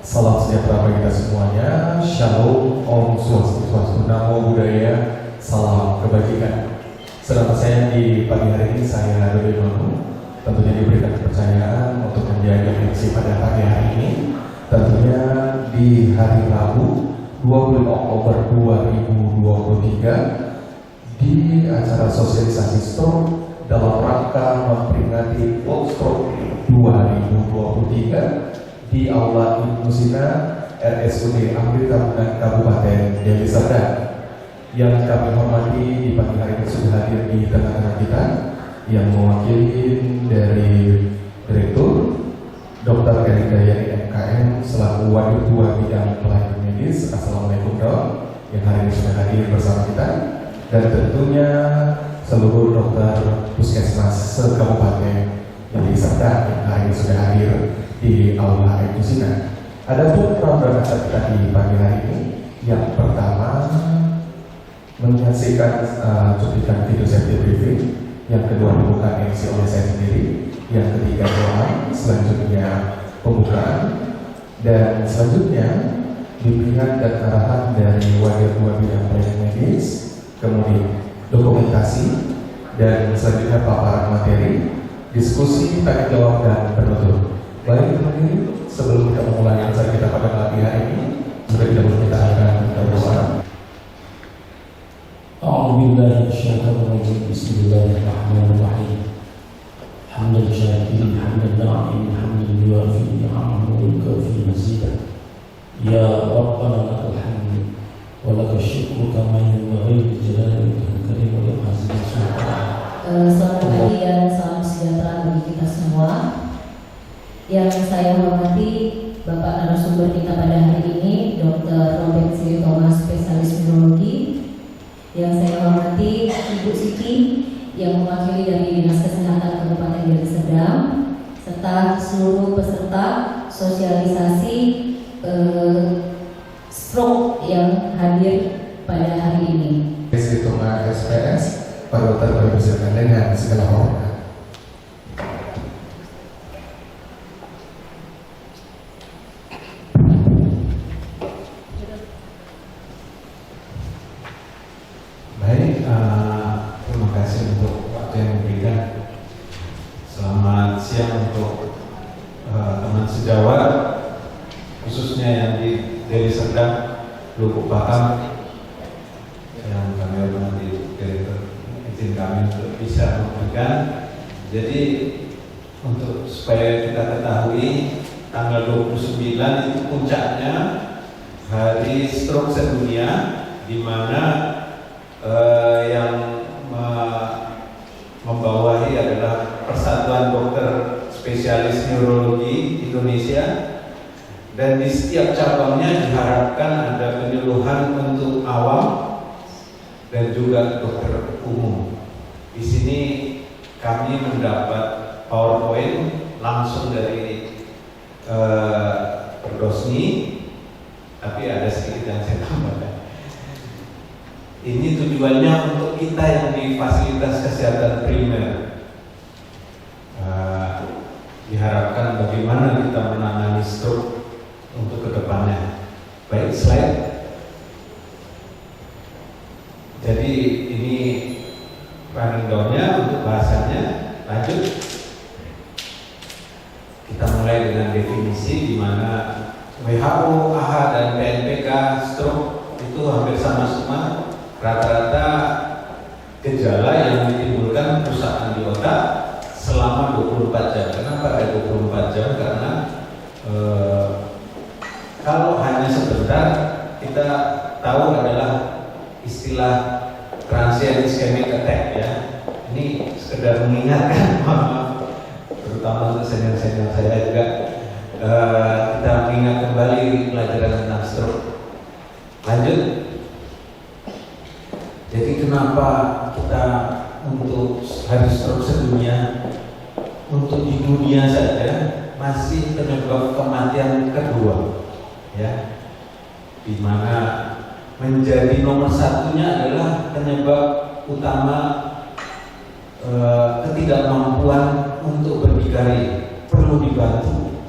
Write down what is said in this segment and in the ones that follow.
Salam sejahtera bagi kita semuanya. Shalom, Om Swastiastu, Namo Buddhaya, salam kebajikan. Saudara saya di pagi hari ini saya Dodi Manu, tentunya diberikan kepercayaan untuk menjadi MC pada pagi hari ini. Tentunya di hari Rabu 25 Oktober 2023 di acara sosialisasi stroke dalam rangka memperingati World Stroke 2023 di Aula Ibnu Sina RSUD Amrit Tambunan Kabupaten Deli Serdang. Yang kami hormati di pagi hari ini sudah hadir di tengah-tengah kita yang mewakili dari Direktur Dr. Gary Dayani MKM selaku Wadir 2 Bidang Pelayanan Medis. Assalamualaikum dok, yang hari ini sudah hadir bersama kita, dan tentunya seluruh dokter puskesmas se-Kabupaten Deli Serdang yang hari ini sudah hadir di Aula Ibnu Sina. Ada pun program acara kita di pagi hari ini. Yang pertama menyaksikan cuplikan video safety briefing, yang kedua pembukaan MC oleh saya sendiri, yang ketiga doa, selanjutnya pembukaan, dan selanjutnya bimbingan dan arahan dari Wadir 2 Bidang Pelayanan Medis, kemudian dokumentasi, dan selanjutnya paparan materi, diskusi, tanya jawab, dan penutup. Baik teman-teman, sebelum kita memulai acara kita pada pagi hari ini, sudah kita akan berdoa. A'udzubillahi minasyaitonir rajim. Bismillahirrahmanirrahim. Hamdan syakirin, hamdan na'imin, hamdan yuwafi ni'amahu wa yukafi mazidah. Ya Rabbana lakal hamdu wa lakal syukru kama yanbaghi li jalali wajhikal karim wa li 'azimi sultanik. Selamat pagi dan salam sejahtera bagi kita semua. Yang saya hormati Bapak narasumber kita pada hari ini, Dr. Robert C. Thomas, spesialis neurologi. Yang saya hormati Ibu Siti yang mewakili dari Dinas Kesehatan Kabupaten Deli Serdang, serta seluruh peserta sosialisasi stroke yang hadir pada hari ini. Ketua SPS, Pak Dokter berbicara dengan segala hormat. Baik, terima kasih untuk waktu yang diberikan. Selamat siang untuk teman sejawat, khususnya yang di Deli Serdang, Lubuk Paham, yang kami hormati Direktur, izin kami untuk bisa memberikan. Jadi untuk supaya kita ketahui, tanggal 29 itu puncaknya Hari Stroke Sedunia, di mana yang membawahi adalah Persatuan Dokter Spesialis Neurologi Indonesia, dan di setiap cabangnya diharapkan ada penyuluhan untuk awam dan juga dokter umum. Di sini kami mendapat PowerPoint langsung dari Perdosni, tapi ada sedikit yang saya tambahkan. Ini tujuannya untuk kita yang di fasilitas kesehatan primer. Diharapkan bagaimana kita menangani stroke untuk kedepannya. Baik, slide. Jadi ini running down-nya untuk bahasanya. Lanjut. Kita mulai dengan definisi, di mana WHO, AHA, dan BNPK stroke itu hampir sama semua. Rata-rata gejala yang ditimbulkan kerusakan di otak selama 24 jam. Kenapa ada 24 jam? Karena kalau hanya sebentar, kita tahu adalah istilah transient ischemic attack ya. Ini sekedar mengingatkan, maaf, terutama untuk senior-senior saya juga, kita mengingat kembali pelajaran tentang stroke. Lanjut. Jadi kenapa kita untuk Hari Stroke Sedunia, untuk di dunia saja masih penyebab kematian kedua, ya, di mana menjadi nomor satunya adalah penyebab utama ketidakmampuan untuk berdikari, perlu dibantu,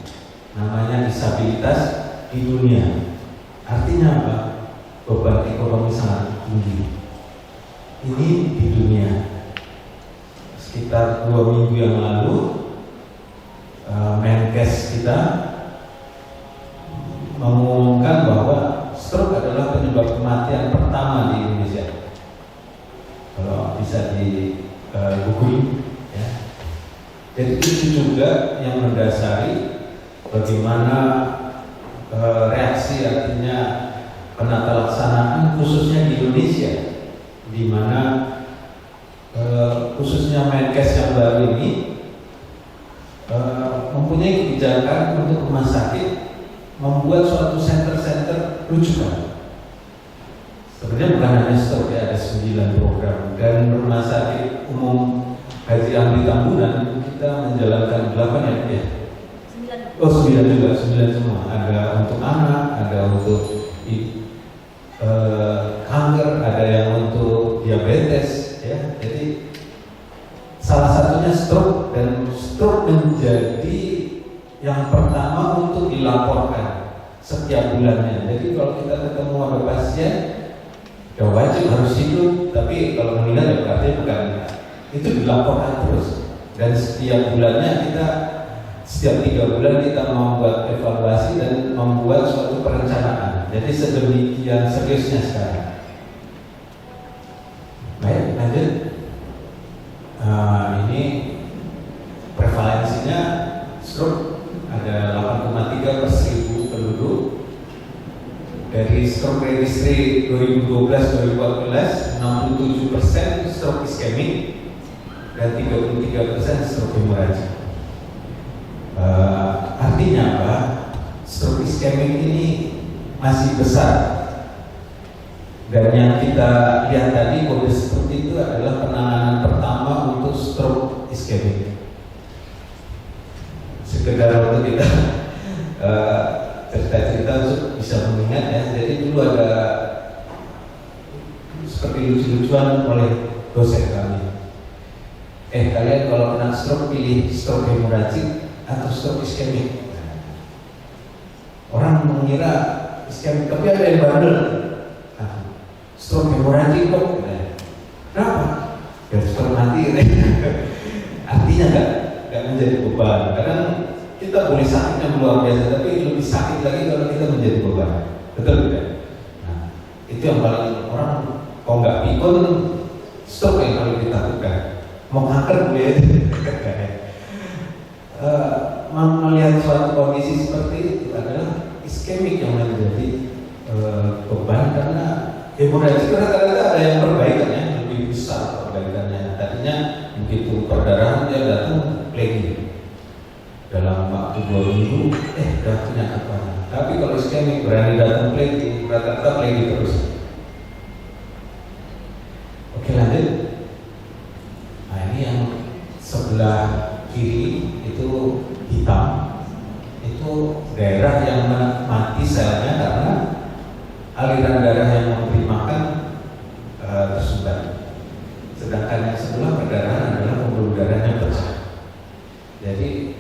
namanya disabilitas di dunia. Artinya apa? Beban ekonomi sangat tinggi. Ini di dunia. Sekitar 2 minggu yang lalu, Menkes kita mengumumkan bahwa stroke adalah penyebab kematian pertama di Indonesia. Kalau bisa di-google, ya. Jadi itu juga yang mendasari bagaimana reaksi, artinya penata laksanaan khususnya di Indonesia, di mana khususnya Menkes yang baru ini mempunyai kebijakan untuk rumah sakit membuat suatu center-center rujukan. Sebenarnya bukan hanya stroke, ya, ada 9 program, dan rumah sakit umum Haji Amri Tambunan kita menjalankan 8 ya. 9 juga, 9 semua. Ada untuk anak, ada untuk kanker, ada yang untuk diabetes, ya. Jadi salah satunya stroke, dan stroke menjadi yang pertama untuk dilaporkan setiap bulannya. Jadi kalau kita ketemu ada pasien, ya wajib harus hidup, tapi kalau meninggal ya berarti bukan. Itu dilaporkan terus, dan setiap bulannya setiap 3 bulan kita membuat evaluasi dan membuat suatu perencanaan. Jadi sedemikian seriusnya sekarang. Baik, lanjut. Ini prevalensinya stroke ada 8,3 per 1000 penduduk. Dari stroke registry 2012-2014, 67% stroke iskemik dan 33% stroke hemoragik. Artinya apa? Stroke iskemik ini masih besar, dan yang kita lihat tadi kode seperti itu adalah penanganan pertama untuk stroke iskemik. Sekedar untuk kita cerita-cerita untuk bisa mengingat, ya. Jadi dulu ada seperti lucu-lucuan oleh dosen kami. Kalian kalau kena stroke pilih stroke hemoragik atau stroke iskemik. Orang mengira iskemik, tapi ada yang bandel. Stroke hemoragik kok. Kenapa? Ya stroke mati. Artinya nggak menjadi beban. Kadang kita boleh sakit yang luar biasa, tapi lebih sakit lagi kalau kita menjadi beban. Betul tidak? Nah, itu yang paling orang kalau nggak pikun, stroke yang paling ditakutkan. Mau kanker boleh, melihat suatu kondisi seperti itu adalah iskemik yang menjadi beban, karena hemoragik rata-rata ada yang perbaikan, ya, lebih besar perbaikannya. Tadinya begitu perdarahan dia datang plegi dalam waktu 2 minggu, udah penyakit parah. Tapi kalau iskemik berani datang plegi, rata-rata plegi terus. Oke, lanjut. Nah, ini yang sebelah kiri itu hitam, itu daerah yang mati selnya karena aliran darah yang memberi makan tersumbat. Sedangkan yang sebelah perdarahan adalah pembuluh darahnya pecah. Jadi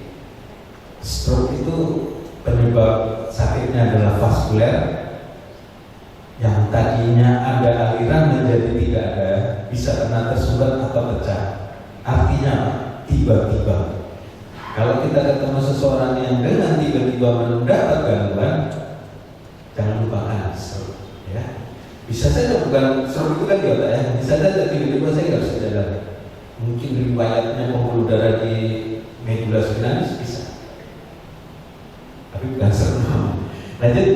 stroke itu penyebab sakitnya adalah vaskuler, yang tadinya ada aliran menjadi tidak ada, bisa karena tersumbat atau pecah. Artinya tiba-tiba. Kalau kita ketemu seseorang yang dengan tiba-tiba mendapat gangguan, jangan lupakan stroke, ya. Bisa saja bukan stroke itu kan di otak, ya. Bisa saja tiba-tiba saya nggak bisa jalan. Mungkin riwayatnya pembuluh darah di medula spinalis bisa, tapi bukan stroke. Lanjut.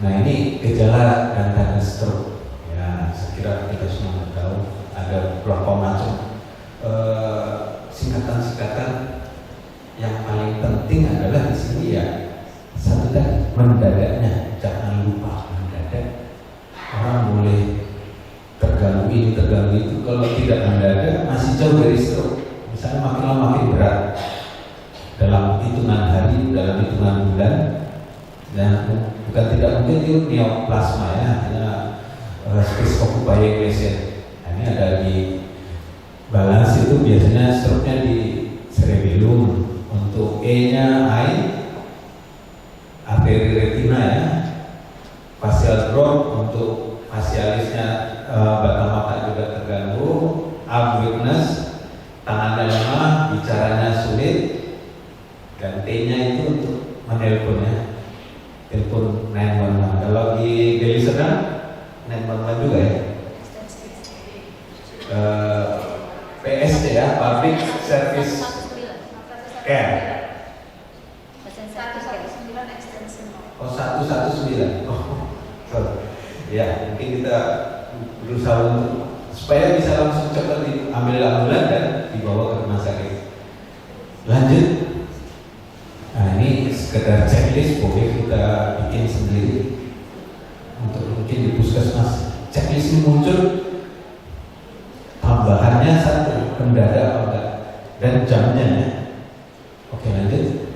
Nah, ini gejala dan tanda stroke. Ya, saya kira kita semua tahu ada beberapa macam singkatan-singkatan. Yang paling penting adalah di sini, ya, satu tadi, mendadaknya. Jangan lupa mendadak. Orang boleh terganggu ini, terganggu itu. Kalau tidak mendadak, masih jauh dari stroke. Misalnya makin lama makin berat, dalam hitungan hari, dalam hitungan bulan, dan bukan tidak mungkin itu neoplasma, ya, hanya space occupied. Ini ada di balance itu biasanya stroke-nya di cerebellum. Untuk E-nya eye, arteri retina ya, facial drop untuk facialisnya, batang mata juga terganggu, arm weakness, tangannya lemah, bicaranya sulit, dan T-nya itu untuk menelpon ya, telepon 911. Kalau di Deli Serdang 911 juga ya. PSC ya, Public Service Care. Oh 119. Oh, sorry. Ya, mungkin kita berusaha untuk supaya bisa langsung cepat diambil ambulan dan dibawa ke rumah sakit. Lanjut. Nah ini sekedar checklist, boleh kita bikin sendiri untuk mungkin di puskesmas. Checklist ini muncul tambahannya satu, mendadak apa enggak, dan jamnya ya. Oke lanjut.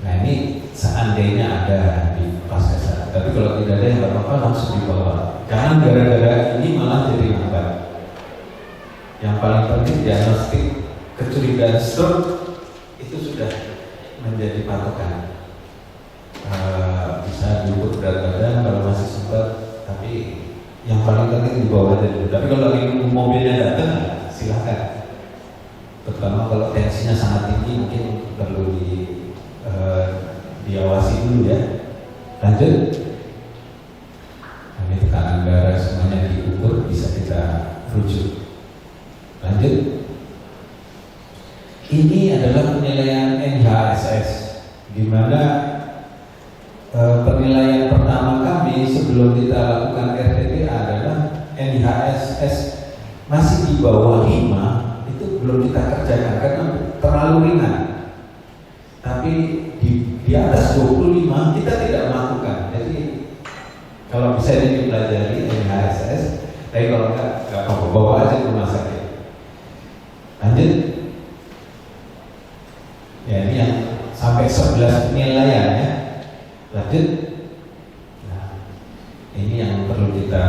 Nah ini seandainya ada di Paskesar, tapi kalau tidak ada ya nggak apa-apa, langsung dibawa. Jangan gara-gara ini malah jadi lambat. Yang paling penting diagnostik kecurigaan stroke itu sudah menjadi patokan. Bisa diukur berat badan kalau masih sempat, tapi yang paling penting dibawa aja dulu. Tapi kalau lagi mobilnya datang, silakan. Terutama kalau tensinya sangat tinggi, mungkin perlu diawasi dulu ya. Lanjut. Ini tekanan darah semuanya diukur, bisa kita rujuk. Lanjut. Ini adalah penilaian NIHSS, di mana penilaian pertama kami sebelum kita lakukan RTPA adalah NIHSS masih di bawah 5, itu belum kita kerjakan karena terlalu ringan. Tapi di atas 25 kita tidak melakukan. Jadi kalau bisa dipelajari NIHSS, tapi kalau enggak apa-apa, bawa aja ke rumah sakit. Lanjut. Ya ini yang sampai 11 penilaian ya. Lanjut. Nah, ini yang perlu kita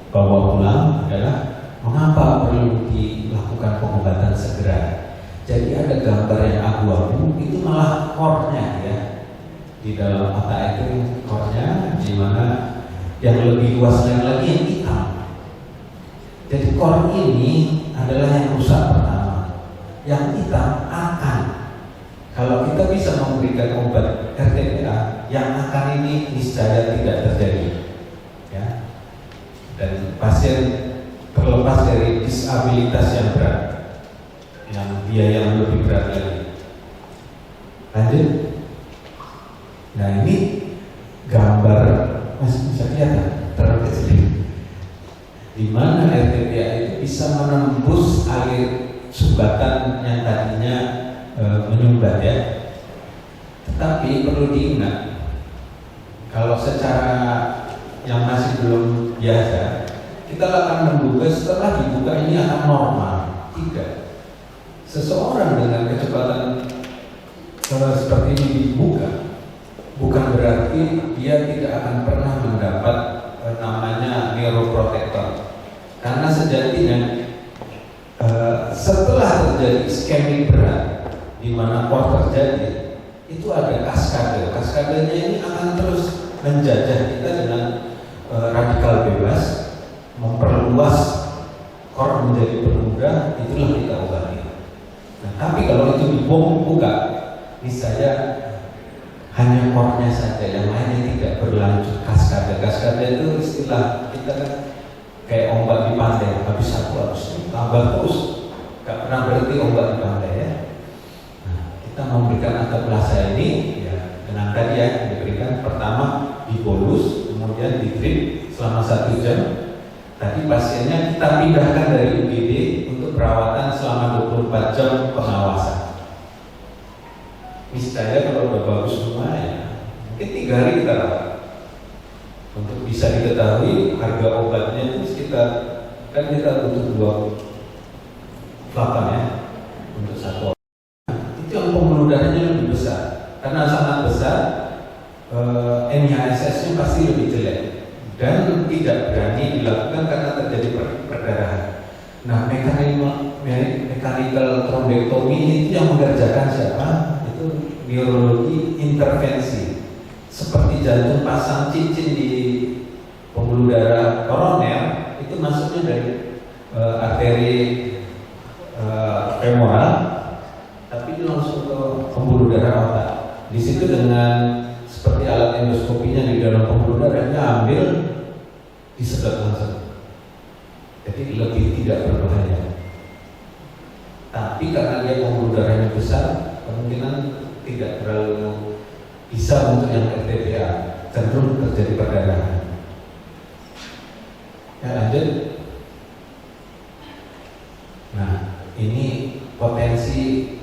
bawa pulang adalah mengapa perlu dilakukan pengobatan segera. Jadi ada gambar yang abu-abu, itu malah core-nya ya. Di dalam mata itu core-nya, di mana yang lebih luas lagi yang hitam. Jadi core ini adalah yang rusak pertama. Yang hitam akan. Kalau kita bisa memberikan obat RTPA, yang akan ini niscaya tidak terjadi, ya. Dan pasien terlepas dari disabilitas yang berat, yang biaya yang lebih berat lagi. Lanjut. Nah ini gambar masih bisa kelihatan terkecil, di mana RTPA itu bisa menembus air sumbatan yang tadinya menyumbat ya. Tetapi perlu diingat, kalau secara yang masih belum biasa, kita akan menduga setelah dibuka ini akan normal. Tidak. Seseorang dengan kecepatan seperti ini dibuka, bukan berarti dia tidak akan pernah mendapat namanya neuroprotector. Karena sejatinya setelah terjadi iskemik berat, di mana core terjadi, itu ada kaskade. Kaskadenya ini akan terus menjajah kita dengan radikal bebas, memperluas core menjadi bermudah, itulah kita obati. Nah, tapi kalau itu dibuka, niscaya hanya core-nya saja, yang lainnya tidak berlanjut kaskade. Kaskade itu istilah kita kan kayak ombak di pantai, habis satu habis tambah terus, gak pernah berhenti ombak di pantai ya. Kita memberikan antaplasa ini ya, dengan tadi ya diberikan pertama dibolus, kemudian di drip selama 1 jam. Tadi pasiennya kita pindahkan dari UGD untuk perawatan selama 24 jam pengawasan. Misalnya kalau udah bagus semua ya, mungkin 3 hari kita rawat. Untuk bisa diketahui harga obatnya itu sekitar, kan kita butuh 28 ya untuk satu. Yang pembuluh darahnya lebih besar, karena sangat besar, NIHSS-nya pasti lebih jelek dan tidak berani dilakukan karena terjadi perdarahan. Nah, mechanical thrombectomy itu yang mengerjakan siapa? Itu neurologi intervensi seperti jantung pasang cincin di pembuluh darah koroner, itu masuknya dari arteri femoral, tapi itu langsung ke pembuluh darah otak. Di situ dengan seperti alat endoskopinya di dalam pembuluh darahnya ambil, disedot langsung. Jadi lebih tidak berbahaya. Tapi karena dia pembuluh darahnya besar, kemungkinan tidak terlalu bisa untuk yang RTPA, cenderung terjadi perdarahan. Ya, lanjut. Nah, ini potensi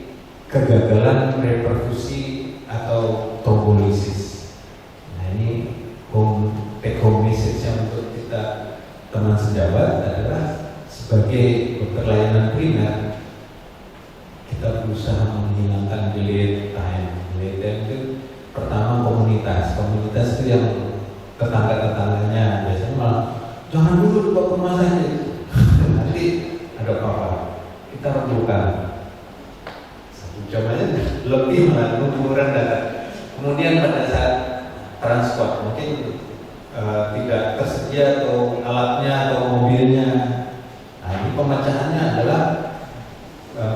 kegagalan reperfusi atau trombolisis. Nah, ini take home message yang untuk kita teman sejawat adalah sebagai dokter layanan primer, kita berusaha menghilangkan delay time. Delay time itu pertama komunitas itu yang tetangga-tetangganya biasanya malah jangan dulu dibawa ke rumah sakit, nanti ada apa-apa, kita rebukan 1 jam aja lebih malah kuburan datang. Kemudian pada saat transport mungkin tidak tersedia atau alatnya atau mobilnya. Nah, ini pemecahannya adalah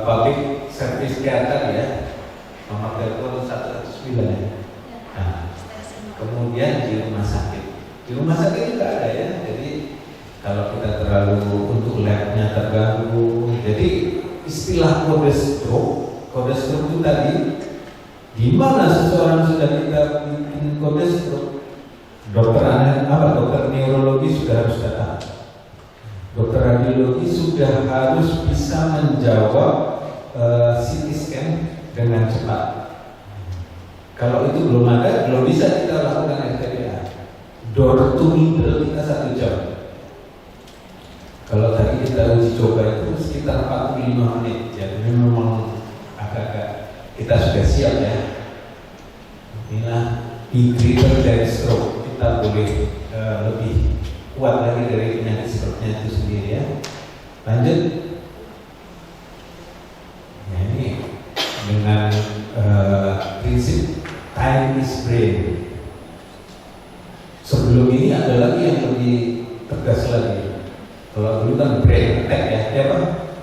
public service care tadi ya, nomor telepon 109 ya. Nah, kemudian di rumah sakit juga ada ya. Jadi kalau kita terlalu untuk labnya terganggu, jadi istilah kode stroke itu tadi, di mana seseorang sudah kita bikin kode stroke, dokter neurologi sudah harus datang. Dokter radiologi sudah harus bisa menjawab CT scan dengan cepat. Kalau itu belum ada, belum bisa kita lakukan RTPA. Door to middle kita 1 jam. Kalau tadi kita uji coba itu sekitar 45 menit. Jadi memang agak-agak kita sudah siap ya. Inilah greater than stroke. Kita boleh lebih kuat lagi dari penyakit stroke-nya itu sendiri ya. Lanjut. Nah, ini dengan prinsip time is brain. Sebelum ini ada lagi yang lebih tegas lagi. Kalau dulu kan brain attack ya, apa?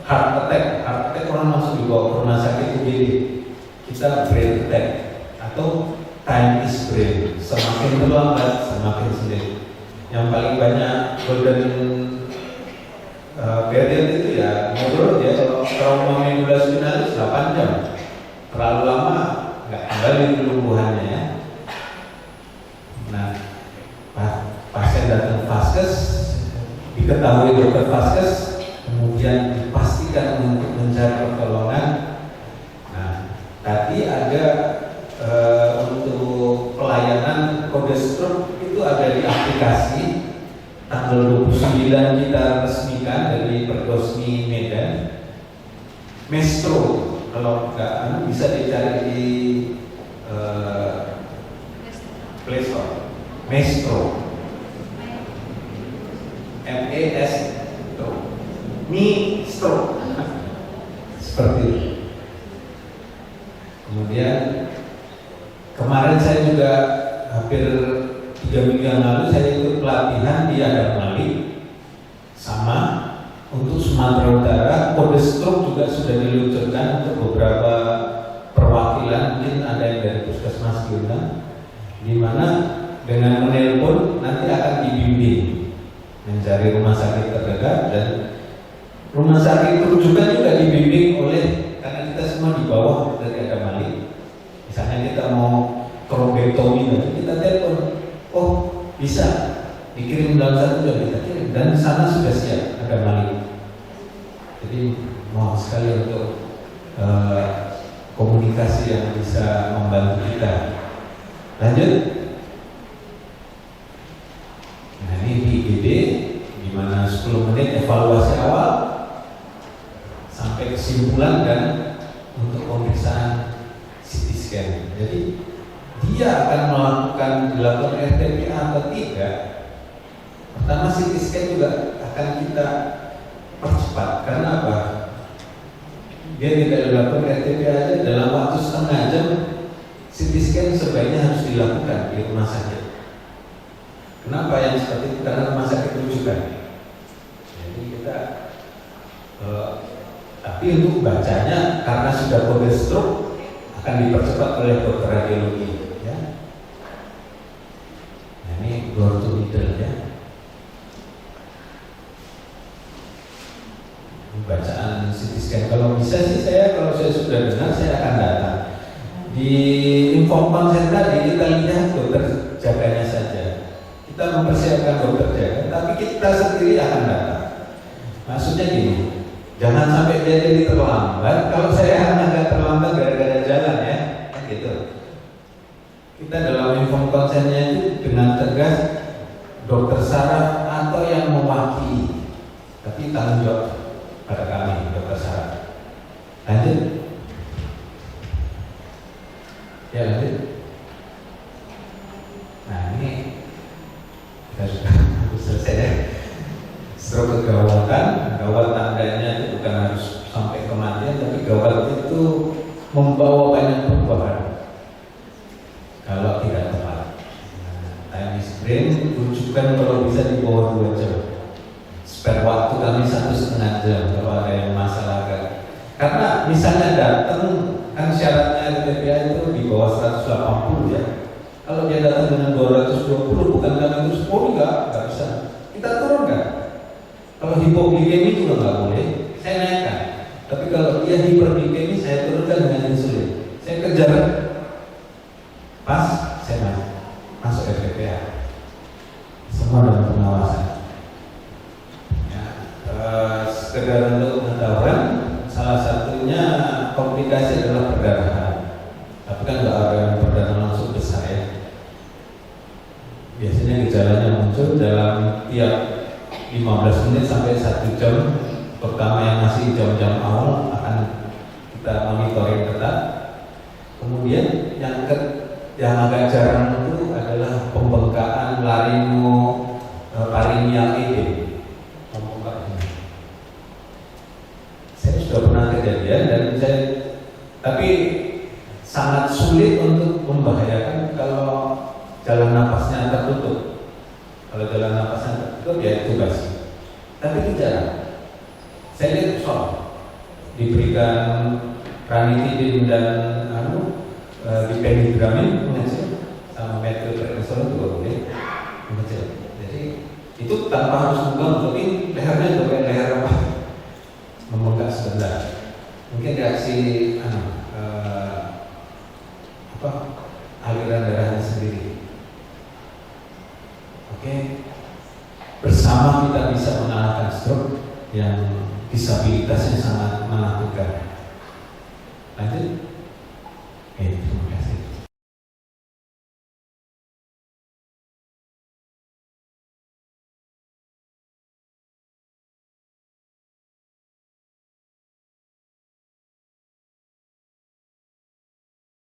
Heart attack orang langsung dibawa ke rumah sakit UGD. Kita brain attack atau time is brain. Semakin terlambat, semakin sulit. Yang paling banyak golden period itu ya ngobrol ya, kalau trauma medula spinalis 8 jam. Terlalu lama nggak kembali kelumpuhannya ya. Nah, pasien datang vaskes, diketahui dokter vaskes, kemudian dipastikan untuk mencari pertolongan. Nah, tadi ada untuk pelayanan kode stroke itu ada di aplikasi. Tanggal 29 kita resmikan dari Perdosmi Medan. Mestro, kalau nggak bisa dicari di Play Store. Mestro, Mistro, seperti itu. Kemudian kemarin saya juga hampir 3 minggu yang lalu saya ikut pelatihan di Adam Malik, sama untuk Sumatera Utara. Kode stroke juga sudah diluncurkan untuk beberapa perwakilan, mungkin ada yang dari Puskesmas diundang, di mana dengan menelpon nanti akan dibimbing mencari rumah sakit terdekat, dan rumah sakit rujukan juga dibimbing oleh, karena kita semua di bawah dari Adam Malik. Misalnya kita mau trombektomi, kita telepon, oh bisa dikirim dalam 1 jam, kita kirim, dan sana sudah siap Adam Malik. Jadi mohon sekali untuk komunikasi yang bisa membantu kita. Lanjut. Nah, ini di IGD, di mana 10 menit evaluasi awal sampai kesimpulan dan untuk pemeriksaan CT scan. Jadi dia akan dilakukan RTPA atau tidak. Pertama, CT scan juga akan kita percepat. Karena apa? Dia tidak dilakukan RTPA aja dalam waktu setengah jam, CT scan sebaiknya harus dilakukan di rumah sakit. Kenapa yang seperti itu? Karena rumah sakit rujukan. Jadi kita tapi untuk bacanya karena sudah kode stroke akan dipercepat oleh dokter radiologi. Ya. Nah, ini door to middle ya. Bacaan CT scan. Kalau bisa sih kalau saya sudah dengar saya akan datang. Di info konsen tadi kita lihat dokter jaganya saja. Kita mempersiapkan dokter jaga, tapi kita sendiri akan datang. Maksudnya gini, jangan sampai dia jadi terlambat. Kalau saya agak terlambat gara-gara jalan ya, kan gitu. Kita dalam info konsennya itu dengan tegas dokter saraf atau yang mewakili, tapi tanggung jawab pada kami dokter saraf. Lanjut. Ya lanjut. Nah ini kita sudah selesai ya. Stroke kegawatan, gawat tandanya itu bukan harus sampai kematian, tapi gawat itu membawa banyak perubahan kalau tidak tepat. Time is brain, rujukan kalau bisa di bawah 2 jam. Spare waktu kami 1,5 jam kalau ada yang masalah kan. Karena misalnya datang kan syaratnya RTPA itu di bawah 180 ya. Kalau dia datang dengan 220 bukan kami terus enggak bisa. Kita turunkan. Kalau hipoglikemi juga nggak boleh, saya naikkan. Tapi kalau dia hiperglikemi saya turunkan dengan insulin. Saya kejar pas saya masuk RTPA. Semua dalam pengawasan. Ya, sekedar untuk pengetahuan, salah satunya komplikasi adalah perdarahan. Tapi kan nggak ada yang perdarahan langsung besar ya. Biasanya gejalanya muncul dalam tiap 15 menit sampai 1 jam. Pertama yang masih jam-jam awal akan kita monitoring ketat. Kemudian yang agak jarang itu adalah pembengkakan laringeal edema. Saya sudah pernah kejadian dan tapi sangat sulit untuk membahayakan kalau jalan napasnya tertutup. Kalau jalan napasnya tertutup ya tugas. Tapi itu jarang. Saya lihat diberikan ranitidin dan dipenigramin mengecil sama metilprednisolon juga boleh mengecil. Jadi itu tanpa harus buka, tapi lehernya juga kayak leher apa? Membengkak sebentar. Mungkin reaksi aliran darahnya sendiri. Oke. Bersama kita bisa mengalahkan stroke yang disabilitasnya sangat menakutkan. Lanjut.